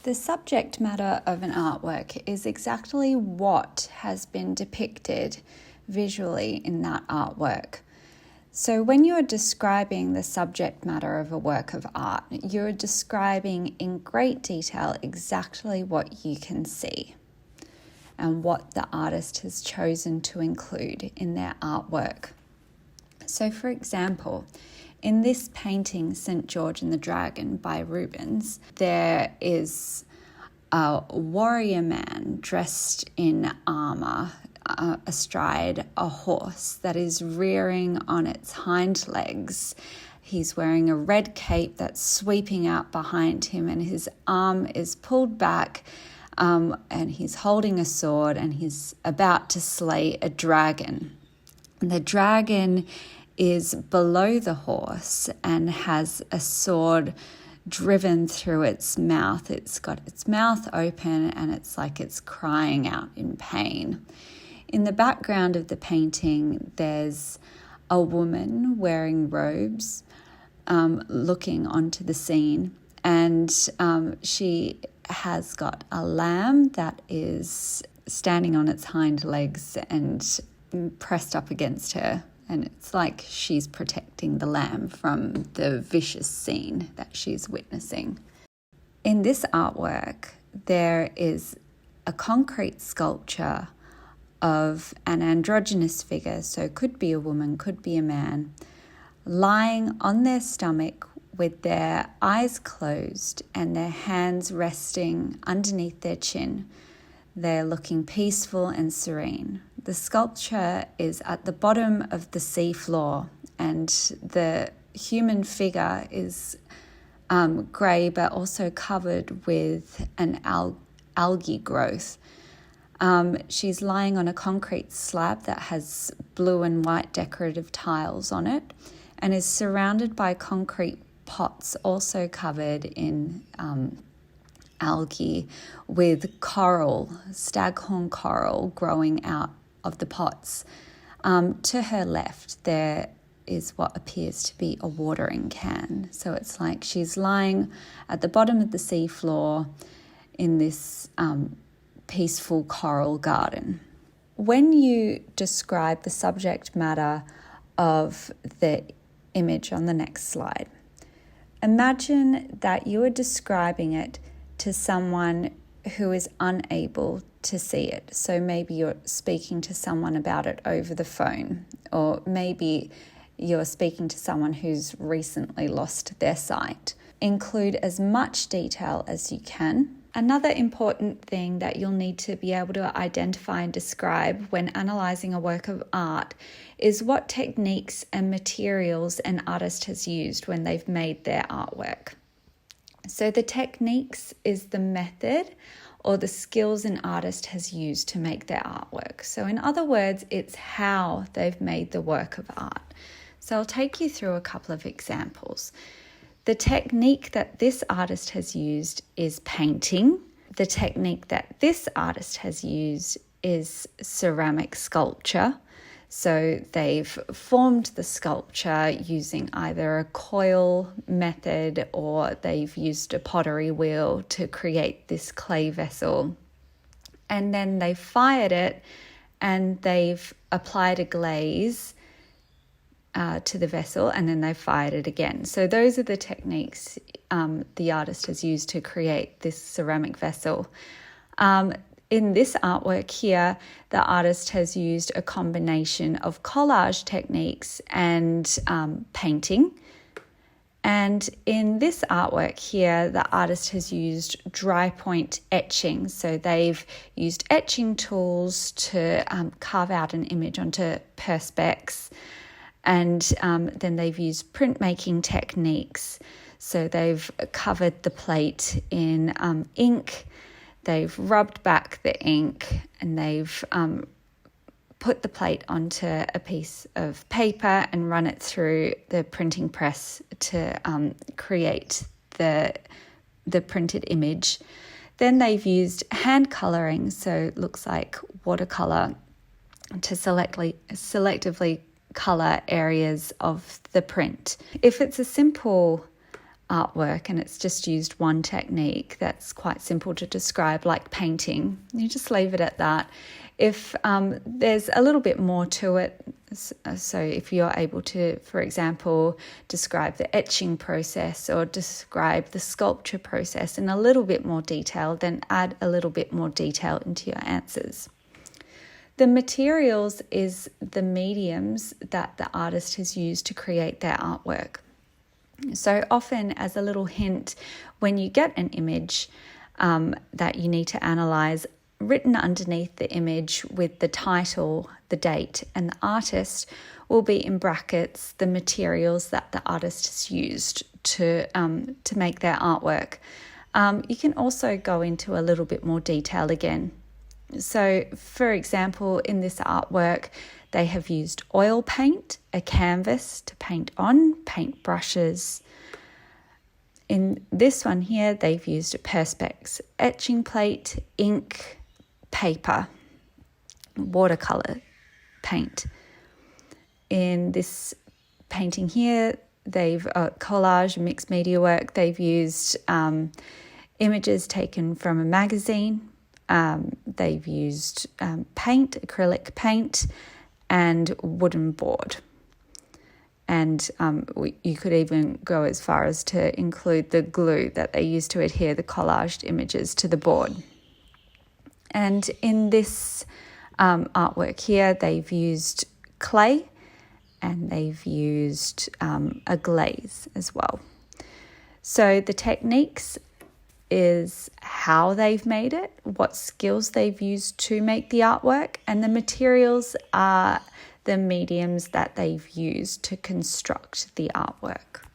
The subject matter of an artwork is exactly what has been depicted visually in that artwork. So when you're describing the subject matter of a work of art, you're describing in great detail exactly what you can see and what the artist has chosen to include in their artwork. So for example, in this painting, St. George and the Dragon by Rubens, there is a warrior man dressed in armour astride a horse that is rearing on its hind legs. He's wearing a red cape that's sweeping out behind him, and his arm is pulled back, and he's holding a sword, and he's about to slay a dragon. The dragon is below the horse and has a sword driven through its mouth. It's got its mouth open and it's like it's crying out in pain. In the background of the painting, there's a woman wearing robes looking onto the scene, and she has got a lamb that is standing on its hind legs and pressed up against her. And it's like she's protecting the lamb from the vicious scene that she's witnessing. In this artwork, there is a concrete sculpture of an androgynous figure, so could be a woman, could be a man, lying on their stomach with their eyes closed and their hands resting underneath their chin. They're looking peaceful and serene. The sculpture is at the bottom of the sea floor, and the human figure is grey but also covered with an algae growth. She's lying on a concrete slab that has blue and white decorative tiles on it and is surrounded by concrete pots also covered in algae with coral, staghorn coral growing out of the pots. To her left, there is what appears to be a watering can. So it's like she's lying at the bottom of the sea floor in this peaceful coral garden. When you describe the subject matter of the image on the next slide, imagine that you are describing it to someone who is unable to see it. So maybe you're speaking to someone about it over the phone, or maybe you're speaking to someone who's recently lost their sight. Include as much detail as you can. Another important thing that you'll need to be able to identify and describe when analysing a work of art is what techniques and materials an artist has used when they've made their artwork. So the techniques is the method or the skills an artist has used to make their artwork. So in other words, it's how they've made the work of art. So I'll take you through a couple of examples. The technique that this artist has used is painting. The technique that this artist has used is ceramic sculpture. So they've formed the sculpture using either a coil method or they've used a pottery wheel to create this clay vessel. And then they fired it and they've applied a glaze to the vessel, and then they fired it again. So those are the techniques the artist has used to create this ceramic vessel. In this artwork here, the artist has used a combination of collage techniques and painting. And in this artwork here, the artist has used dry point etching. So they've used etching tools to carve out an image onto perspex. And then they've used printmaking techniques. So they've covered the plate in ink, they've rubbed back the ink, and they've put the plate onto a piece of paper and run it through the printing press to create the printed image. Then they've used hand colouring, so it looks like watercolour, to selectively colour areas of the print. If it's a simple artwork, and it's just used one technique that's quite simple to describe, like painting. You just leave it at that. If there's a little bit more to it, so if you're able to, for example, describe the etching process or describe the sculpture process in a little bit more detail, then add a little bit more detail into your answers. The materials is the mediums that the artist has used to create their artwork. So often, as a little hint, when you get an image that you need to analyse, written underneath the image with the title, the date, and the artist will be in brackets the materials that the artist has used to make their artwork. You can also go into a little bit more detail again. So, for example, in this artwork, they have used oil paint, a canvas to paint on, paint brushes. In this one here, they've used a Perspex etching plate, ink, paper, watercolour paint. In this painting here, they've collage, mixed media work. They've used images taken from a magazine. They've used paint, acrylic paint, and wooden board. And you could even go as far as to include the glue that they use to adhere the collaged images to the board. And in this artwork here, they've used clay and they've used a glaze as well. So the techniques is how they've made it, what skills they've used to make the artwork, and the materials are the mediums that they've used to construct the artwork.